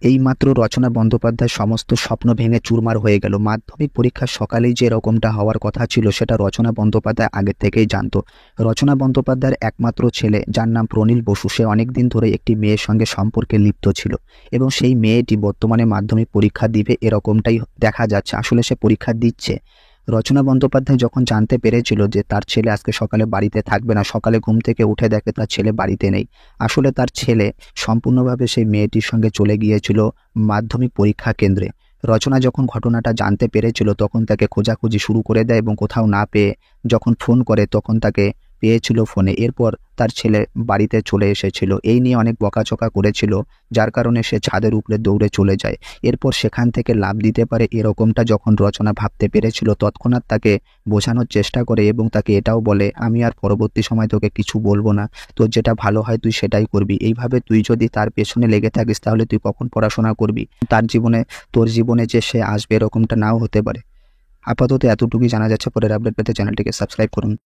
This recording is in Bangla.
এইমাত্র রচনা বন্দ্যোপাধ্যায়ের সমস্ত স্বপ্ন ভেঙে চুরমার হয়ে গেল। মাধ্যমিক পরীক্ষার সকালেই যে এরকমটা হওয়ার কথা ছিল সেটা রচনা বন্দ্যোপাধ্যায় আগের থেকেই জানতো। রচনা বন্দ্যোপাধ্যায়ের একমাত্র ছেলে, যার নাম প্রনীল বসু, সে অনেকদিন ধরে একটি মেয়ের সঙ্গে সম্পর্কে লিপ্ত ছিল এবং সেই মেয়েটি বর্তমানে মাধ্যমিক পরীক্ষা দিবে এরকমটাই দেখা যাচ্ছে। আসলে সে পরীক্ষা দিচ্ছে। রচনা বন্দ্যোপাধ্যায় যখন জানতে পেরেছিল যে তার ছেলে আজকে সকালে বাড়িতে থাকবে না, সকালে ঘুম থেকে উঠে দেখে তার ছেলে বাড়িতে নেই। আসলে তার ছেলে সম্পূর্ণভাবে সেই মেয়েটির সঙ্গে চলে গিয়েছিল মাধ্যমিক পরীক্ষা কেন্দ্রে। রচনা যখন ঘটনাটা জানতে পেরেছিল তখন তাকে খোঁজাখুঁজি শুরু করে দেয় এবং কোথাও না পেয়ে যখন ফোন করে তখন তাকে পেয়েছিল ফোনে। এরপর তার ছেলে বাড়িতে চলে এসেছিল। এই নিয়ে অনেক বকাঝকা করেছিল, যার কারণে সে ছাদের উপরে দৌড়ে চলে যায়। এরপর সেখান থেকে লাফ দিতে পারে এরকমটা যখন রচনা ভাবতে পেরেছিল তৎক্ষণাৎ তাকে বোঝানোর চেষ্টা করে এবং তাকে এটাও বলে, আমি আর পরবর্তী সময় তোকে কিছু বলবো না, তোর যেটা ভালো হয় তুই সেটাই করবি। এইভাবে তুই যদি তার পেছনে লেগে থাকিস তাহলে তুই কখন পড়াশোনা করবি? তার জীবনে, তোর জীবনে যে সে আসবে এরকমটা নাও হতে পারে। আপাতত এতটুকুই জানা যাচ্ছে। পরের আপডেট পেতে চ্যানেলটিকে সাবস্ক্রাইব করুন।